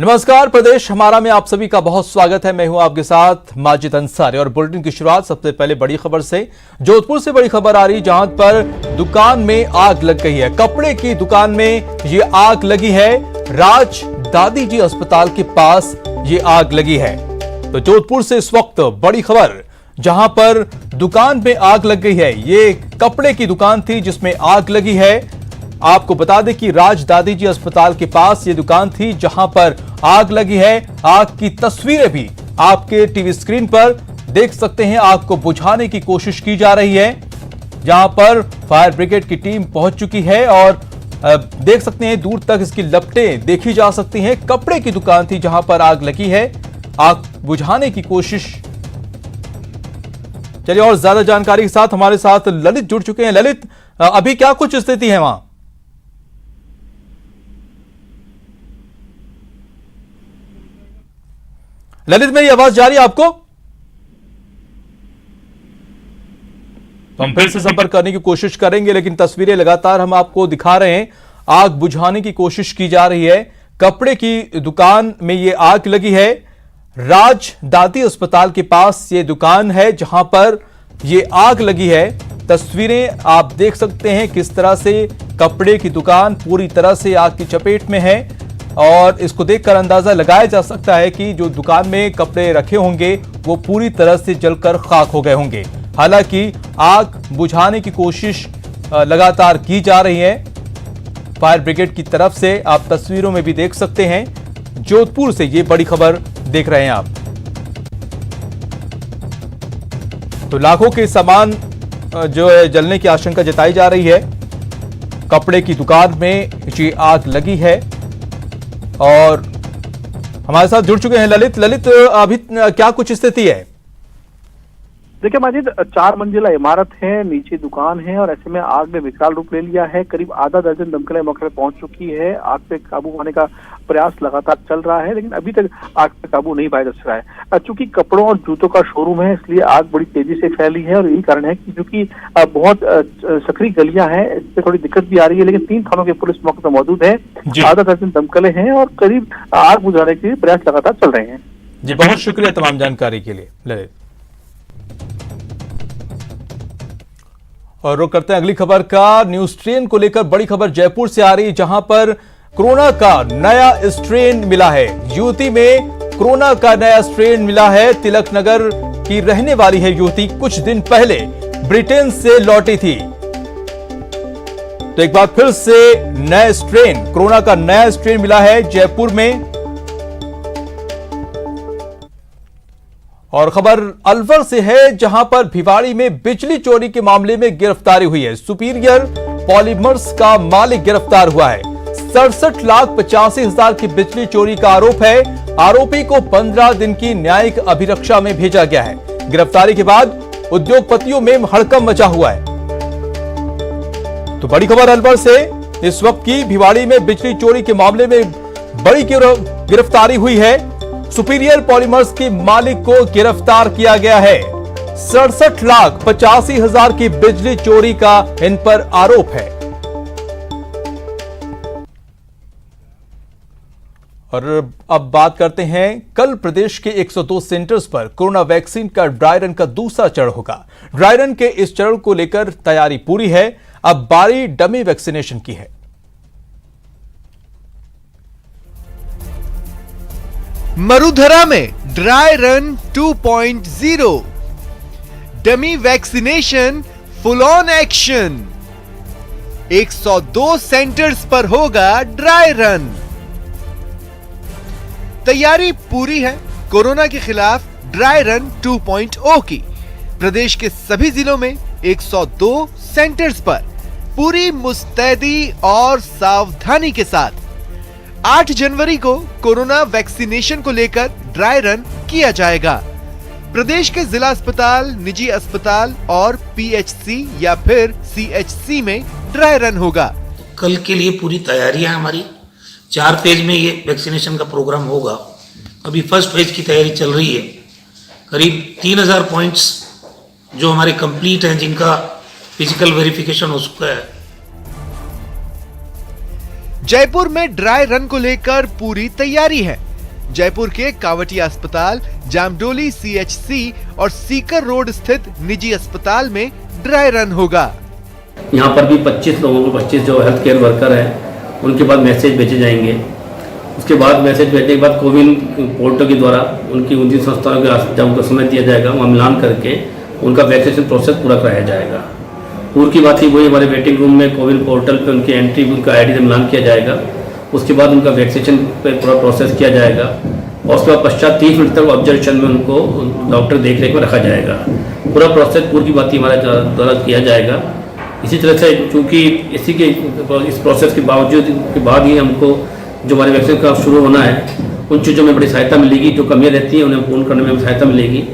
नमस्कार, प्रदेश हमारा में आप सभी का बहुत स्वागत है। मैं हूं आपके साथ माजिद अंसारी और बुलेटिन की शुरुआत सबसे पहले बड़ी खबर से। जोधपुर से बड़ी खबर आ रही, जहां पर दुकान में आग लग गई है। कपड़े की दुकान में ये आग लगी है। राज दादी जी अस्पताल के पास ये आग लगी है। तो जोधपुर से इस वक्त बड़ी खबर, जहां पर दुकान में आग लग गई है। ये कपड़े की दुकान थी जिसमें आग लगी है। आपको बता दें कि राज दादी जी अस्पताल के पास ये दुकान थी जहां पर आग लगी है। आग की तस्वीरें भी आपके टीवी स्क्रीन पर देख सकते हैं। आग को बुझाने की कोशिश की जा रही है, जहां पर फायर ब्रिगेड की टीम पहुंच चुकी है और देख सकते हैं दूर तक इसकी लपटें देखी जा सकती हैं। कपड़े की दुकान थी जहां पर आग लगी है। आग बुझाने की कोशिश। चलिए और ज्यादा जानकारी के साथ हमारे साथ ललित जुड़ चुके हैं। ललित, अभी क्या कुछ स्थिति है वहां? ललित, मेरी आवाज जा रही है आपको? तो हम फिर से संपर्क करने की कोशिश करेंगे, लेकिन तस्वीरें लगातार हम आपको दिखा रहे हैं। आग बुझाने की कोशिश की जा रही है। कपड़े की दुकान में ये आग लगी है। राज दादी अस्पताल के पास ये दुकान है जहां पर ये आग लगी है। तस्वीरें आप देख सकते हैं किस तरह से कपड़े की दुकान पूरी तरह से आग की चपेट में है और इसको देखकर अंदाजा लगाया जा सकता है कि जो दुकान में कपड़े रखे होंगे वो पूरी तरह से जलकर खाक हो गए होंगे। हालांकि आग बुझाने की कोशिश लगातार की जा रही है फायर ब्रिगेड की तरफ से। आप तस्वीरों में भी देख सकते हैं। जोधपुर से ये बड़ी खबर देख रहे हैं आप। तो लाखों के सामान जो है जलने की आशंका जताई जा रही है। कपड़े की दुकान में ये आग लगी है और हमारे साथ जुड़ चुके हैं ललित। ललित, अभी क्या कुछ स्थिति है? देखिए माजिद, 4 मंजिला इमारत है, नीचे दुकान है और ऐसे में आग ने विकराल रूप ले लिया है। करीब आधा दर्जन दमकलें मौके पर पहुंच चुकी है। आग पे काबू पाने का प्रयास लगातार चल रहा है, लेकिन अभी तक आग पे काबू नहीं पाया जा सका है। चूंकि कपड़ों और जूतों का शोरूम है, इसलिए आग बड़ी तेजी से फैली है और यही कारण है कि चूंकि बहुत सकरी गलियां हैं, इससे थोड़ी दिक्कत भी आ रही है। लेकिन 3 थानों की पुलिस मौके पर मौजूद है, आधा दर्जन दमकलें हैं और करीब आग बुझाने के प्रयास लगातार चल रहे हैं। जी, बहुत शुक्रिया तमाम जानकारी के लिए ललित। और रुक करते हैं अगली खबर का। न्यूज ट्रेन को लेकर बड़ी खबर जयपुर से आ रही है, जहां पर कोरोना का नया स्ट्रेन मिला है। युवती में कोरोना का नया स्ट्रेन मिला है। तिलक नगर की रहने वाली है युवती। कुछ दिन पहले ब्रिटेन से लौटी थी। तो एक बार फिर से नया स्ट्रेन, कोरोना का नया स्ट्रेन मिला है जयपुर में। और खबर अलवर से है, जहां पर भिवाड़ी में बिजली चोरी के मामले में गिरफ्तारी हुई है। सुपीरियर पॉलीमर्स का मालिक गिरफ्तार हुआ है। 67,85,000 की बिजली चोरी का आरोप है। आरोपी को 15 दिन की न्यायिक अभिरक्षा में भेजा गया है। गिरफ्तारी के बाद उद्योगपतियों में हड़कंप मचा हुआ है। तो बड़ी खबर अलवर से इस वक्त की, भिवाड़ी में बिजली चोरी के मामले में बड़ी गिरफ्तारी हुई है। सुपीरियर पॉलीमर्स के मालिक को गिरफ्तार किया गया है। 67,85,000 की बिजली चोरी का इन पर आरोप है। और अब बात करते हैं, कल प्रदेश के 102 सेंटर्स पर कोरोना वैक्सीन का ड्राई रन का दूसरा चरण होगा। ड्राई रन के इस चरण को लेकर तैयारी पूरी है। अब बारी डमी वैक्सीनेशन की है। मरुधरा में dry run 2.0, dummy vaccination full on action. 102 centres पर होगा ड्राई रन। तैयारी पूरी है कोरोना के खिलाफ ड्राई रन 2.0 की। प्रदेश के सभी जिलों में 102 सेंटर्स पर पूरी मुस्तैदी और सावधानी के साथ 8 जनवरी को कोरोना वैक्सीनेशन को लेकर ड्राई रन किया जाएगा। प्रदेश के जिला अस्पताल, निजी अस्पताल और पीएचसी या फिर सीएचसी में ड्राई रन होगा। कल के लिए पूरी तैयारी है हमारी। 4 फेज में ये वैक्सीनेशन का प्रोग्राम होगा। अभी फर्स्ट फेज की तैयारी चल रही है। करीब 3000 पॉइंट्स जो हमारे कंप्लीट हैं, जिनका फिजिकल वेरिफिकेशन हो चुका है। जयपुर में ड्राई रन को लेकर पूरी तैयारी है। जयपुर के कावटिया अस्पताल, जामडोली CHC और सीकर रोड स्थित निजी अस्पताल में ड्राई रन होगा। यहाँ पर भी 25 लोगों को 25 जो हेल्थ केयर वर्कर हैं उनके पास मैसेज भेजे जाएंगे। उसके बाद मैसेज भेजने के बाद कोविन पोर्टल के द्वारा उनकी 29 संस्थानों के जब उनका समय दिया जाएगा, वहाँ मिलान करके उनका वैक्सीनेशन प्रोसेस पूरा कराया जाएगा। पूर्व की बात ही वही, हमारे वेटिंग रूम में कोविन पोर्टल पे उनकी एंट्री उनका ID से मिलान किया जाएगा। उसके बाद उनका वैक्सीनेशन पे पूरा प्रोसेस किया जाएगा और उसके बाद पश्चात 30 मिनट तक ऑब्जर्वेशन में उनको डॉक्टर देखरेख में रखा जाएगा। पूरा प्रोसेस पूर्व की बात ही हमारे द्वारा किया जाएगा। इसी तरह से चूँकि इस प्रोसेस के बावजूद के बाद ही हमको जो हमारे वैक्सीन का शुरू होना है उन चीज़ों में बड़ी सहायता मिलेगी। जो कमियाँ रहती हैं उन्हें पूर्ण करने में सहायता मिलेगी।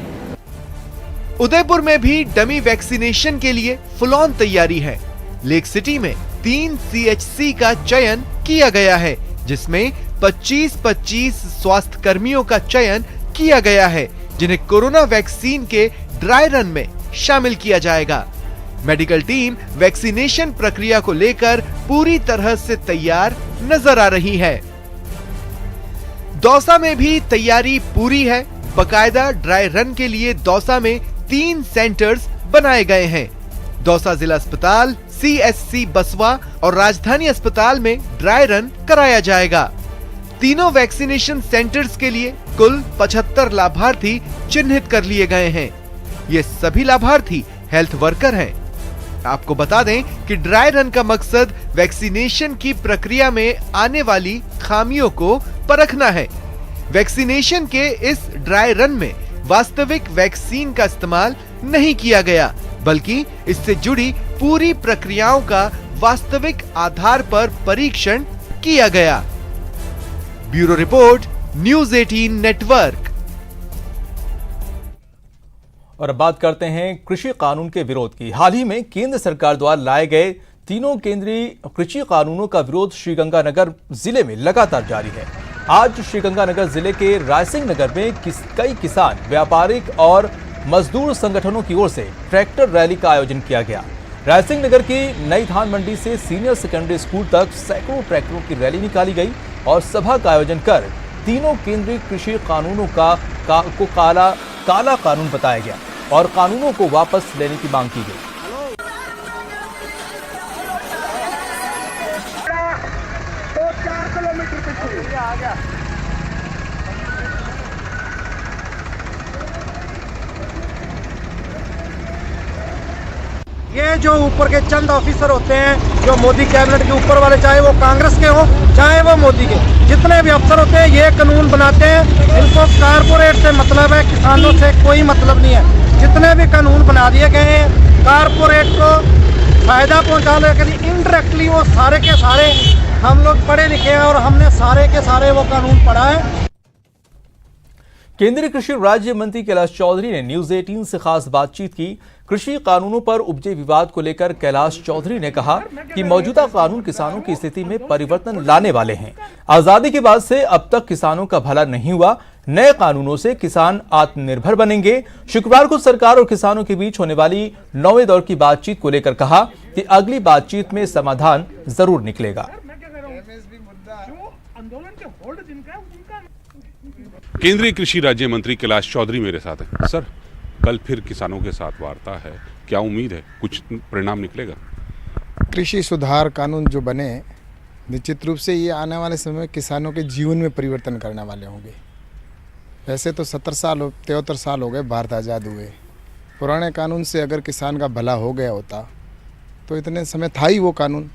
उदयपुर में भी डमी वैक्सीनेशन के लिए फुल ऑन तैयारी है। लेक सिटी में 3 CHC का चयन किया गया है, जिसमें 25-25 स्वास्थ्य कर्मियों का चयन किया गया है, जिन्हें कोरोना वैक्सीन के ड्राई रन में शामिल किया जाएगा। मेडिकल टीम वैक्सीनेशन प्रक्रिया को लेकर पूरी तरह से तैयार नजर आ रही है। दौसा में भी तैयारी पूरी है। बकायदा ड्राई रन के लिए दौसा में 3 सेंटर्स बनाए गए हैं। दौसा जिला अस्पताल, CSC बसवा और राजधानी अस्पताल में ड्राई रन कराया जाएगा। तीनों वैक्सीनेशन सेंटर्स के लिए कुल 75 लाभार्थी चिन्हित कर लिए गए हैं। ये सभी लाभार्थी हेल्थ वर्कर हैं। आपको बता दें कि ड्राई रन का मकसद वैक्सीनेशन की प्रक्रिया में आने वाली खामियों को परखना है। वैक्सीनेशन के इस ड्राई रन में वास्तविक वैक्सीन का इस्तेमाल नहीं किया गया, बल्कि इससे जुड़ी पूरी प्रक्रियाओं का वास्तविक आधार पर परीक्षण किया गया। Bureau report, news 18 network. और अब बात करते हैं कृषि कानून के विरोध की। हाल ही में केंद्र सरकार द्वारा लाए गए तीनों केंद्रीय कृषि कानूनों का विरोध श्रीगंगानगर जिले में लगातार जारी है। आज श्रीगंगानगर जिले के रायसिंह नगर में कई किसान, व्यापारिक और मजदूर संगठनों की ओर से ट्रैक्टर रैली का आयोजन किया गया। रायसिंह नगर की नई धान मंडी से सीनियर सेकेंडरी स्कूल तक सैकड़ों ट्रैक्टरों की रैली निकाली गई और सभा का आयोजन कर तीनों केंद्रीय कृषि कानूनों को काला कानून बताया गया और कानूनों को वापस लेने की मांग की गई। ये जो ऊपर के चंद ऑफिसर होते हैं, जो मोदी कैबिनेट के ऊपर वाले, चाहे वो कांग्रेस के हो चाहे वो मोदी के, जितने भी अफसर होते हैं ये कानून बनाते हैं। इनको कारपोरेट से मतलब है, किसानों से कोई मतलब नहीं है। जितने भी कानून बना दिए गए हैं कारपोरेट को फायदा पहुंचाने के लिए इनडायरेक्टली, वो सारे के सारे हम लोग पढ़े लिखे हैं और हमने सारे के सारे वो कानून पढ़ा है। केंद्रीय कृषि राज्य मंत्री कैलाश चौधरी ने न्यूज़ 18 से खास बातचीत की। कृषि कानूनों पर उपजे विवाद को लेकर कैलाश चौधरी ने कहा कि मौजूदा कानून किसानों की स्थिति में परिवर्तन लाने वाले हैं। आजादी के बाद से अब तक किसानों का भला नहीं हुआ। नए कानूनों से किसान आत्मनिर्भर बनेंगे। शुक्रवार को सरकार और किसानों के बीच होने वाली 9वें दौर की बातचीत को लेकर कहा कि अगली बातचीत में समाधान जरूर निकलेगा। केंद्रीय कृषि राज्य मंत्री कैलाश चौधरी मेरे साथ हैं। सर, कल फिर किसानों के साथ वार्ता है, क्या उम्मीद है कुछ परिणाम निकलेगा? कृषि सुधार कानून जो बने, निश्चित रूप से ये आने वाले समय में किसानों के जीवन में परिवर्तन करने वाले होंगे। वैसे तो 73 साल हो गए भारत आज़ाद हुए। पुराने कानून से अगर किसान का भला हो गया होता तो इतने समय था ही वो कानून,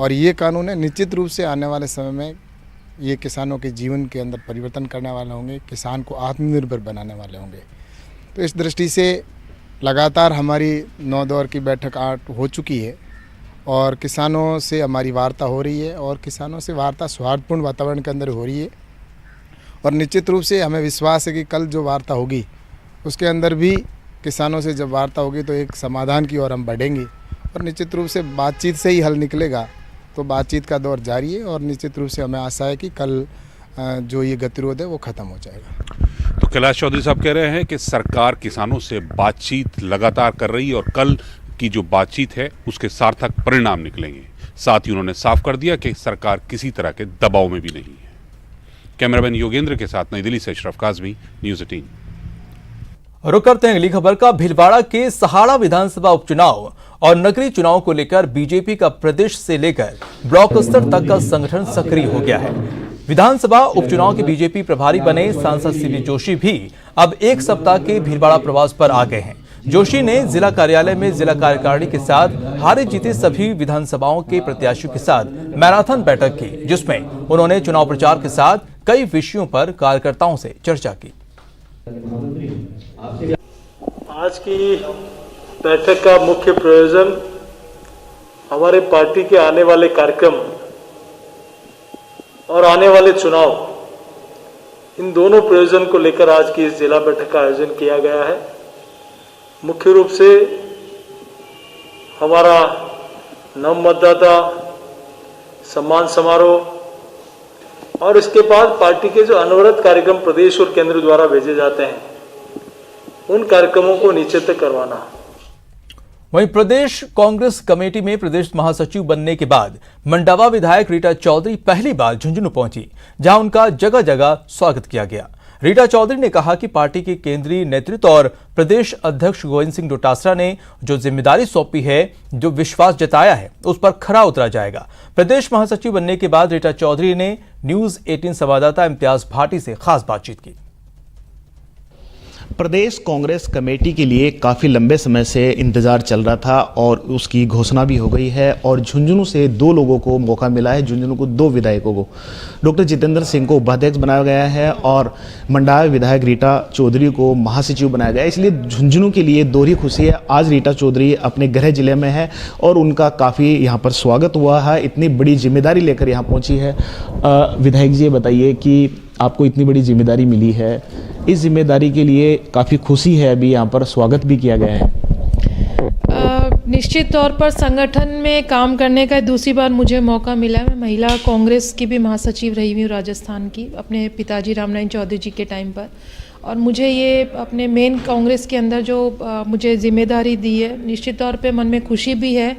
और ये कानून है निश्चित रूप से आने वाले समय में ये किसानों के जीवन के अंदर परिवर्तन करने वाले होंगे, किसान को आत्मनिर्भर बनाने वाले होंगे। तो इस दृष्टि से लगातार हमारी 9 दौर की बैठक हो चुकी है और किसानों से हमारी वार्ता हो रही है और किसानों से वार्ता सौहार्दपूर्ण वातावरण के अंदर हो रही है। और निश्चित रूप से हमें विश्वास है कि कल जो वार्ता होगी उसके अंदर भी किसानों से जब वार्ता होगी तो एक समाधान की ओर हम बढ़ेंगे और निश्चित रूप से बातचीत से ही हल निकलेगा। तो बातचीत का दौर जारी है और निश्चित रूप से हमें आशा है कि कल जो ये गतिरोध है वो ख़त्म हो जाएगा। तो कैलाश चौधरी साहब कह रहे हैं कि सरकार किसानों से बातचीत लगातार कर रही है और कल की जो बातचीत है उसके सार्थक परिणाम निकलेंगे। साथ ही उन्होंने साफ कर दिया कि सरकार किसी तरह के दबाव में भी नहीं है। कैमरामैन योगेंद्र के साथ नई दिल्ली से अशरफ काजमी, न्यूज़ 18। रुक करते हैं अगली खबर का। भीलवाड़ा के सहाड़ा विधानसभा उपचुनाव और नगरीय चुनाव को लेकर बीजेपी का प्रदेश से लेकर ब्लॉक स्तर तक का संगठन सक्रिय हो गया है। विधानसभा उपचुनाव के बीजेपी प्रभारी बने सांसद सीपी जोशी भी अब एक सप्ताह के भीलवाड़ा प्रवास पर आ गए हैं। जोशी ने जिला कार्यालय में जिला कार्यकारिणी के साथ हारे जीते सभी विधानसभाओं के प्रत्याशियों के साथ मैराथन बैठक की, जिसमें उन्होंने चुनाव प्रचार के साथ कई विषयों पर कार्यकर्ताओं से चर्चा की। आज की बैठक का मुख्य प्रयोजन हमारे पार्टी के आने वाले कार्यक्रम और आने वाले चुनाव, इन दोनों प्रयोजन को लेकर आज की इस जिला बैठक का आयोजन किया गया है। मुख्य रूप से हमारा नव मतदाता सम्मान समारोह और इसके बाद पार्टी के जो अनवरत कार्यक्रम प्रदेश और केंद्र द्वारा भेजे जाते हैं, उन कार्यक्रमों को नीचे तक करवाना। वहीं प्रदेश कांग्रेस कमेटी में प्रदेश महासचिव बनने के बाद मंडावा विधायक रीटा चौधरी पहली बार झुंझुनू पहुंची, जहां उनका जगह जगह स्वागत किया गया। रीटा चौधरी ने कहा कि पार्टी के केंद्रीय नेतृत्व और प्रदेश अध्यक्ष गोविंद सिंह डोटासरा ने जो जिम्मेदारी सौंपी है, जो विश्वास जताया है, उस पर खरा उतरा जाएगा। प्रदेश महासचिव बनने के बाद रीटा चौधरी ने न्यूज़ 18 संवाददाता इम्तियाज भाटी से खास बातचीत की। प्रदेश कांग्रेस कमेटी के लिए काफ़ी लंबे समय से इंतज़ार चल रहा था और उसकी घोषणा भी हो गई है और झुंझुनू से 2 लोगों को मौका मिला है। झुंझुनू को 2 विधायकों को डॉक्टर जितेंद्र सिंह को उपाध्यक्ष बनाया गया है और मंडावा विधायक रीटा चौधरी को महासचिव बनाया गया है। इसलिए झुंझुनू के लिए दोहरी खुशी है। आज रीटा चौधरी अपने गृह जिले में है और उनका काफ़ी यहाँ पर स्वागत हुआ है। इतनी बड़ी जिम्मेदारी लेकर यहाँ पहुँची है। विधायक जी, बताइए कि आपको इतनी बड़ी जिम्मेदारी मिली है, इस जिम्मेदारी के लिए काफ़ी खुशी है, अभी यहाँ पर स्वागत भी किया गया है। निश्चित तौर पर संगठन में काम करने का दूसरी बार मुझे मौका मिला है। मैं महिला कांग्रेस की भी महासचिव रही हुई हूँ राजस्थान की, अपने पिताजी रामनारायण चौधरी जी के टाइम पर, और मुझे ये अपने मेन कांग्रेस के अंदर जो मुझे जिम्मेदारी दी है, निश्चित तौर पे मन में खुशी भी है,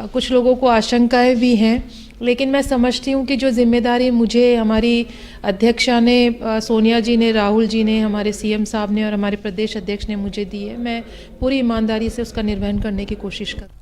कुछ लोगों को आशंकाएं भी हैं, लेकिन मैं समझती हूँ कि जो जिम्मेदारी मुझे हमारी अध्यक्षा ने, सोनिया जी ने, राहुल जी ने, हमारे सीएम साहब ने और हमारे प्रदेश अध्यक्ष ने मुझे दी है, मैं पूरी ईमानदारी से उसका निर्वहन करने की कोशिश करूँ।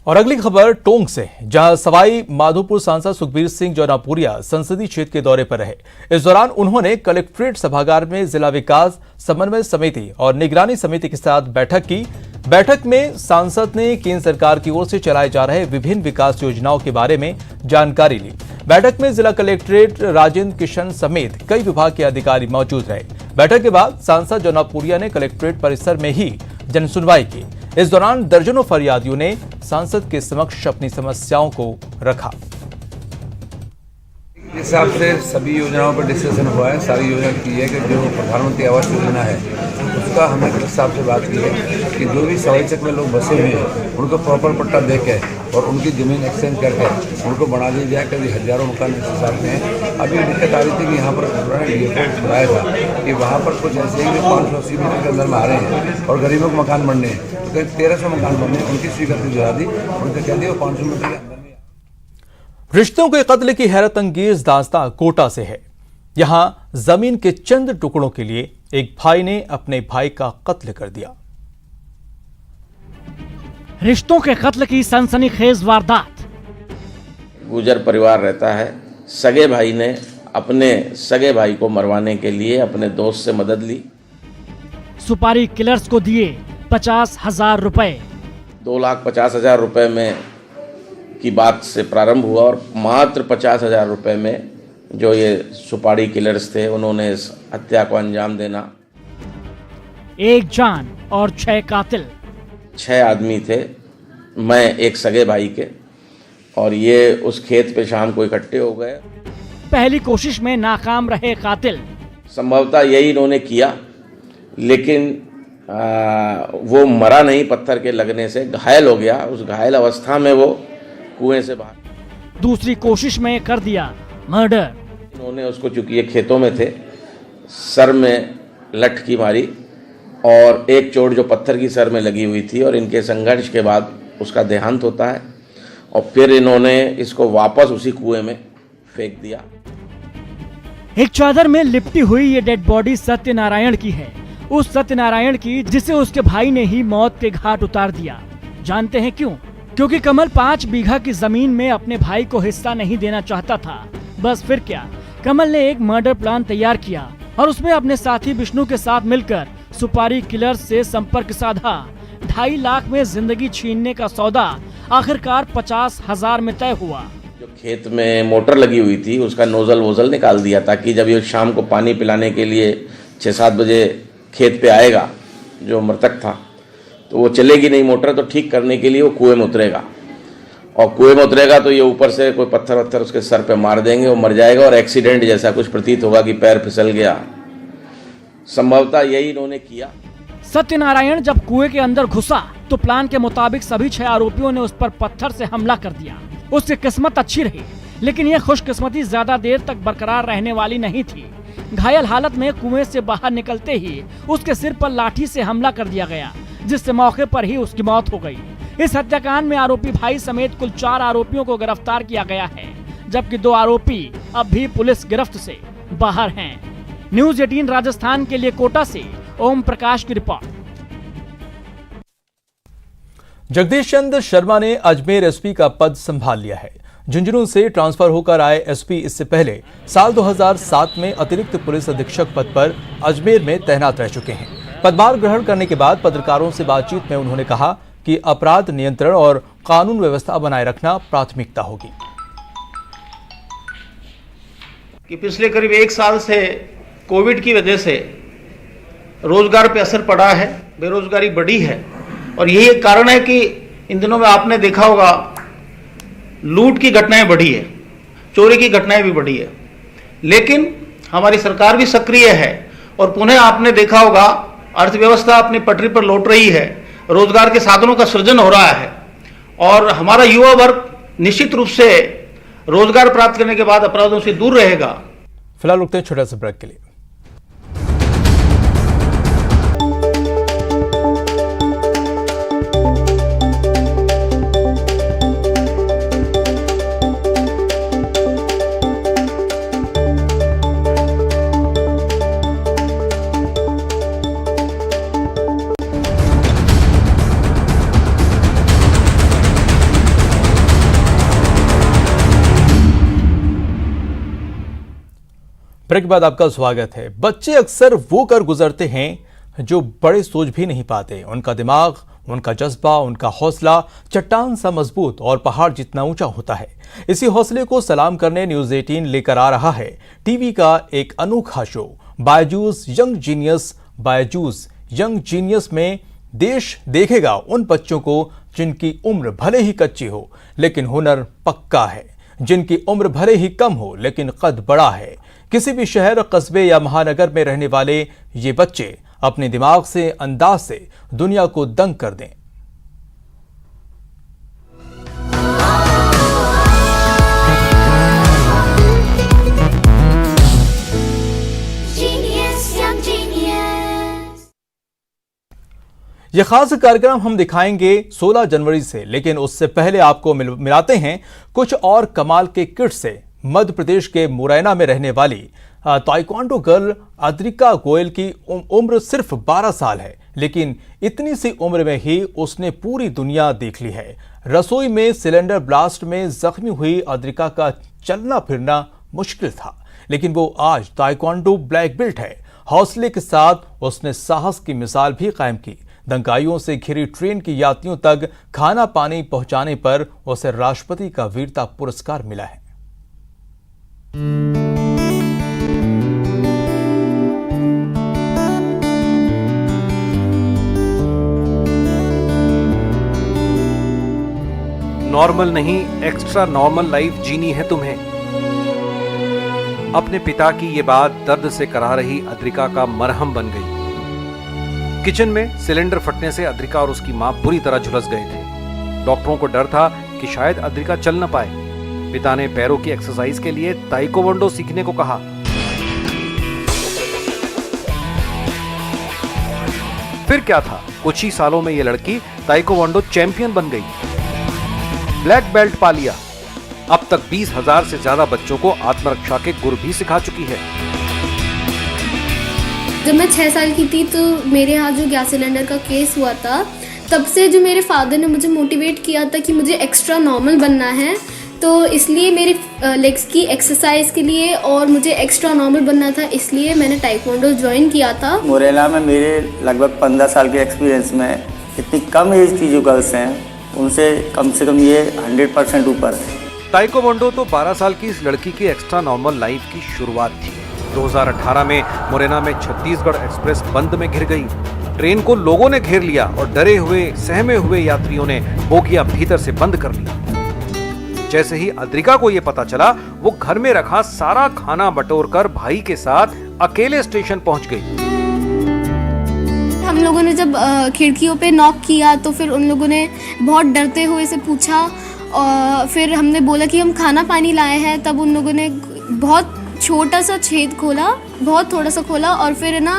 और अगली खबर टोंक से, जहां सवाई माधोपुर सांसद सुखबीर सिंह जौनापुरिया संसदीय क्षेत्र के दौरे पर रहे। इस दौरान उन्होंने कलेक्ट्रेट सभागार में जिला विकास समन्वय समिति और निगरानी समिति के साथ बैठक की। बैठक में सांसद ने केंद्र सरकार की ओर से चलाए जा रहे विभिन्न विकास योजनाओं के बारे में जानकारी ली। बैठक में जिला कलेक्ट्रेट राजेंद्र किशन समेत कई विभाग के अधिकारी मौजूद रहे। बैठक के बाद सांसद जौनापुरिया ने कलेक्ट्रेट परिसर में ही जनसुनवाई की। इस दौरान दर्जनों फरियादियों ने सांसद के समक्ष अपनी समस्याओं को रखा। इस हिसाब से सभी योजनाओं पर डिस्कशन हुआ है। सारी योजना की है कि जो प्रधानमंत्री आवास योजना है उसका हमने कलेक्टर साहब से बात की है कि जो भी सवाई चक में लोग बसे हुए हैं उनको प्रॉपर पट्टा दे के और उनकी ज़मीन एक्सचेंज करके उनको बना दी जाए। कभी हज़ारों मकान इस हिसाब में हैं। अभी दिक्कत आ रही थी कि यहाँ पर डीएफओ बनाया था कि वहाँ पर कुछ ऐसे हैं कि 580 मीटर के अंदर में आ रहे हैं और गरीबों को मकान बनने हैं, तो करीब 1300 मकान बनने, उनकी स्वीकृति दिला दी, उनसे कह दिया 500 मीटर के अंदर में। रिश्तों के कत्ल की हैरत अंगेज दास्तां कोटा से है। यहां जमीन के चंद टुकड़ों के लिए एक भाई ने अपने भाई का कत्ल कर दिया। रिश्तों के कत्ल की सनसनीखेज वारदात। गुजर परिवार रहता है। सगे भाई ने अपने सगे भाई को मरवाने के लिए अपने दोस्त से मदद ली। सुपारी किलर्स को दिए 50,000 रुपए। 2,50,000 रुपए में की बात से प्रारंभ हुआ और मात्र 50,000 रुपए में जो ये सुपारी किलर्स थे उन्होंने इस हत्या को अंजाम देना। 1 जान और 6 कातिल। 6 आदमी थे, मैं एक सगे भाई के, और ये उस खेत पे शाम को इकट्ठे हो गए। पहली कोशिश में नाकाम रहे कातिल। संभवतः यही इन्होंने किया, लेकिन वो मरा नहीं, पत्थर के लगने से घायल हो गया। उस घायल अवस्था में वो कुएं से बाहर। दूसरी कोशिश में कर दिया मर्डर। उन्होंने उसको, चूंकि ये खेतों में थे, सर में लठकी मारी और एक चोट जो पत्थर की सर में लगी हुई थी, और इनके संघर्ष के बाद उसका देहांत होता है और फिर इन्होंने इसको वापस उसी कुएं में फेंक दिया। एक चादर में लिपटी हुई ये डेड बॉडी सत्यनारायण की है, उस सत्यनारायण की जिसे उसके भाई ने ही मौत के घाट उतार दिया। जानते हैं क्यों? क्योंकि कमल 5 बीघा की जमीन में अपने भाई को हिस्सा नहीं देना चाहता था। बस फिर क्या, कमल ने एक मर्डर प्लान तैयार किया और उसमें अपने साथी विष्णु के साथ मिलकर सुपारी किलर से संपर्क साधा। 2.5 लाख में जिंदगी छीनने का सौदा आखिरकार 50,000 में तय हुआ। जो खेत में मोटर लगी हुई थी उसका नोजल वोजल निकाल दिया ताकि जब ये शाम को पानी पिलाने के लिए 6-7 बजे खेत पे आएगा जो मृतक था, तो वो चलेगी नहीं मोटर, तो ठीक करने के लिए वो कुएं में उतरेगा, और कुएं में उतरेगा तो ये ऊपर से कोई पत्थर वत्थर उसके सर पे मार देंगे, वो मर जाएगा और एक्सीडेंट जैसा कुछ प्रतीत होगा कि पैर फिसल गया। संभवतः यही इन्होंने किया। सत्यनारायण जब कुएं के अंदर घुसा तो प्लान के मुताबिक सभी 6 आरोपियों ने उस पर पत्थर से हमला कर दिया। उसकी किस्मत अच्छी रही, लेकिन यह खुशकिस्मती ज्यादा देर तक बरकरार रहने वाली नहीं थी। घायल हालत में कुएं से बाहर निकलते ही उसके सिर पर लाठी से हमला कर दिया गया, जिससे मौके पर ही उसकी मौत हो गई। इस हत्याकांड में आरोपी भाई समेत कुल 4 आरोपियों को गिरफ्तार किया गया है, जबकि 2 आरोपी अब भी पुलिस गिरफ्त से बाहर हैं। न्यूज़ 18 राजस्थान के लिए कोटा से ओम प्रकाश की रिपोर्ट। जगदीश चंद्र शर्मा ने अजमेर एसपी का पद संभाल लिया है। झुंझुनू से ट्रांसफर होकर आए एसपी इससे पहले साल 2007 में अतिरिक्त पुलिस अधीक्षक पद पर अजमेर में तैनात रह चुके हैं। पदभार ग्रहण करने के बाद पत्रकारों से बातचीत में उन्होंने कहा कि अपराध नियंत्रण और कानून व्यवस्था बनाए रखना प्राथमिकता होगी। कि पिछले करीब 1 साल से कोविड की वजह से रोजगार पे असर पड़ा है, बेरोजगारी बढ़ी है, और यही एक कारण है कि इन दिनों में आपने देखा होगा लूट की घटनाएं बढ़ी है, चोरी की घटनाएं भी बढ़ी है। लेकिन हमारी सरकार भी सक्रिय है और पुनः आपने देखा होगा अर्थव्यवस्था अपनी पटरी पर लौट रही है, रोजगार के साधनों का सृजन हो रहा है, और हमारा युवा वर्ग निश्चित रूप से रोजगार प्राप्त करने के बाद अपराधों से दूर रहेगा। फिलहाल रुकते हैं छोटा सा ब्रेक के लिए। ब्रेक के बाद आपका स्वागत है। बच्चे अक्सर वो कर गुजरते हैं जो बड़े सोच भी नहीं पाते। उनका दिमाग, उनका जज्बा, उनका हौसला चट्टान सा मजबूत और पहाड़ जितना ऊंचा होता है। इसी हौसले को सलाम करने न्यूज़ 18 लेकर आ रहा है टीवी का एक अनोखा show Byju's young genius. Byju's young genius में देश देखेगा उन बच्चों को जिनकी उम्र भले ही कच्ची हो लेकिन हुनर पक्का है, जिनकी उम्र भले ही कम हो लेकिन कद बड़ा है। किसी भी शहर, कस्बे या महानगर में रहने वाले ये बच्चे अपने दिमाग से, अंदाज से दुनिया को दंग कर दें। यह खास कार्यक्रम हम दिखाएंगे 16 जनवरी से, लेकिन उससे पहले आपको मिलाते हैं कुछ और कमाल के किड से। मध्य प्रदेश के मुरैना में रहने वाली ताइक्वांडो गर्ल अद्रिका गोयल की उम्र सिर्फ 12 साल है, लेकिन इतनी सी उम्र में ही उसने पूरी दुनिया देख ली है। रसोई में सिलेंडर ब्लास्ट में जख्मी हुई अद्रिका का चलना फिरना मुश्किल था, लेकिन वो आज ताइक्वांडो ब्लैक बेल्ट है। हौसले के साथ उसने साहस की मिसाल भी कायम की। दंगाइयों से घिरी ट्रेन की यात्रियों तक खाना पानी पहुंचाने पर उसे राष्ट्रपति का वीरता पुरस्कार मिला है। नॉर्मल नहीं, एक्स्ट्रा नॉर्मल लाइफ जीनी है तुम्हें। अपने पिता की ये बात दर्द से करा रही अद्रिका का मरहम बन गई। किचन में सिलेंडर फटने से अद्रिका और उसकी मां बुरी तरह झुलस गए थे। डॉक्टरों को डर था कि शायद अद्रिका चल न पाए। पिता ने पैरों की एक्सरसाइज के लिए ताइक्वांडो सीखने को कहा। फिर क्या था, कुछ ही सालों में यह लड़की ताइक्वांडो चैंपियन बन गई, ब्लैक बेल्ट पा लिया। अब तक 20,000 से ज्यादा बच्चों को आत्मरक्षा के गुर भी सिखा चुकी है। जब मैं 6 साल की थी तो मेरे यहाँ जो गैस सिलेंडर का केस हुआ था, तब से जो मेरे फादर ने मुझे मोटिवेट किया था कि मुझे एक्स्ट्रा नॉर्मल बनना है, तो इसलिए मेरे लेग्स की एक्सरसाइज के लिए और मुझे एक्स्ट्रा नॉर्मल बनना था, इसलिए मैंने ताइक्वांडो ज्वाइन किया था। मुरैना में मेरे लगभग 15 साल के एक्सपीरियंस में इतनी कम एज की जो गर्ल्स हैं उनसे कम ये 100% ऊपर है। ताइक्वांडो तो 12 साल की इस लड़की की एक्स्ट्रा नॉर्मल लाइफ की शुरुआत थी। 2018 में मुरैना में छत्तीसगढ़ एक्सप्रेस बंद में घिर गई। ट्रेन को लोगों ने घेर लिया और डरे हुए सहमे हुए यात्रियों ने बोगियां भीतर से बंद कर ली। जैसे ही अद्रिका को यह पता चला, वो घर में रखा सारा खाना बटोरकर भाई के साथ अकेले स्टेशन पहुंच गई। हम लोगों ने जब खिड़कियों पे नॉक किया तो फिर उन लोगों ने बहुत डरते हुए से पूछा, और फिर हमने बोला कि हम खाना पानी लाए हैं। तब उन लोगों ने बहुत छोटा सा छेद खोला, बहुत थोड़ा सा खोला, और फिर ना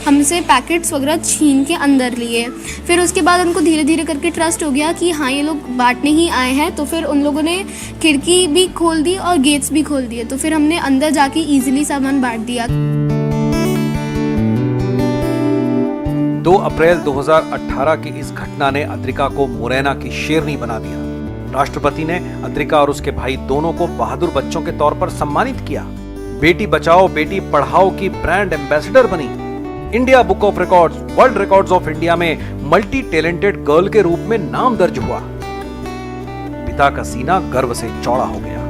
हमसे पैकेट्स वगैरह छीन के अंदर लिए। फिर उसके बाद उनको धीरे धीरे करके ट्रस्ट हो गया कि हाँ ये लोग बांटने ही आए हैं, तो फिर उन लोगों ने खिड़की भी खोल दी और गेट्स भी खोल दिए। तो फिर हमने अंदर जाके ईजिली सामान बांट दिया। 2 अप्रैल 2018 की इस घटना ने अद्रिका को मुरैना की शेरनी बना दिया। राष्ट्रपति ने अद्रिका और उसके भाई दोनों को बहादुर बच्चों के तौर पर सम्मानित किया। बेटी बचाओ बेटी पढ़ाओ की ब्रांड एम्बेसडर बनी। India book of records, world records of India में मल्टी टैलेंटेड गर्ल के रूप में नाम दर्ज हुआ। पिता का सीना गर्व से चौड़ा हो गया।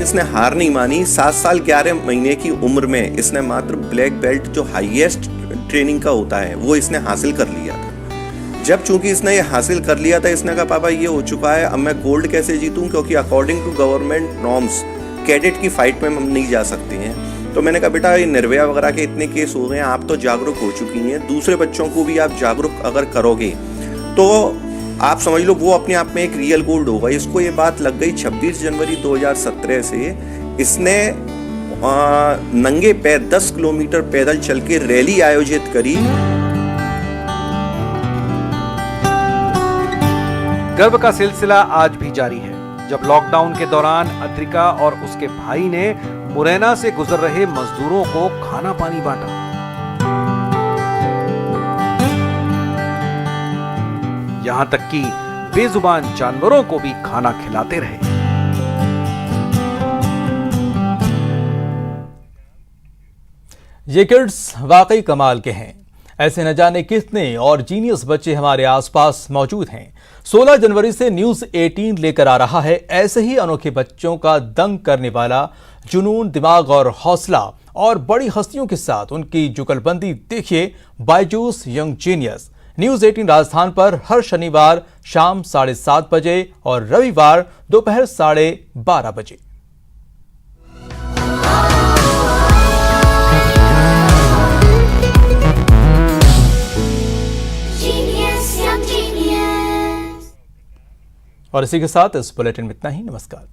इसने हार नहीं मानी। 7 साल 11 महीने की उम्र में इसने मात्र ब्लैक बेल्ट जो हाईएस्ट ट्रेनिंग का होता है वो इसने हासिल कर लिया था। जब चूंकि इसने ये हासिल कर लिया था, इसने कहा पापा ये हो चुका है, अब मैं गोल्ड कैसे जीतूं, क्योंकि according to government norms cadet की फाइट में हम नहीं जा सकते हैं। तो मैंने कहा बेटा ये निर्भया वगैरह के इतने केस हो गए हैं, आप तो जागरूक हो चुकी हैं, दूसरे बच्चों को भी आप जागरूक अगर करोगे तो आप समझ लो वो अपने आप में एक रियल गोल्ड होगा। इसको ये बात लग गई 26 जनवरी 2017 से इसने नंगे पैर 10 किलोमीटर पैदल चल के रैली आयोजित करी। गर्व का सिलसिला आज भी जारी है। जब लॉकडाउन के दौरान अद्रिका और उसके भाई ने मुरैना से गुजर रहे मजदूरों को खाना पानी बांटा। यहां तक कि बेजुबान जानवरों को भी खाना खिलाते रहे। ये किड्स वाकई कमाल के हैं। ऐसे न जाने कितने और जीनियस बच्चे हमारे आसपास मौजूद हैं। 16 जनवरी से न्यूज 18 लेकर आ रहा है ऐसे ही अनोखे बच्चों का दंग करने वाला जुनून, दिमाग और हौसला, और बड़ी हस्तियों के साथ उनकी जुगलबंदी देखिए Byju's young genius. News 18 Rajasthan पर हर शनिवार शाम 7:30 बजे और रविवार दोपहर 12:30 बजे। और इसी के साथ इस बुलेटिन में इतना ही। नमस्कार।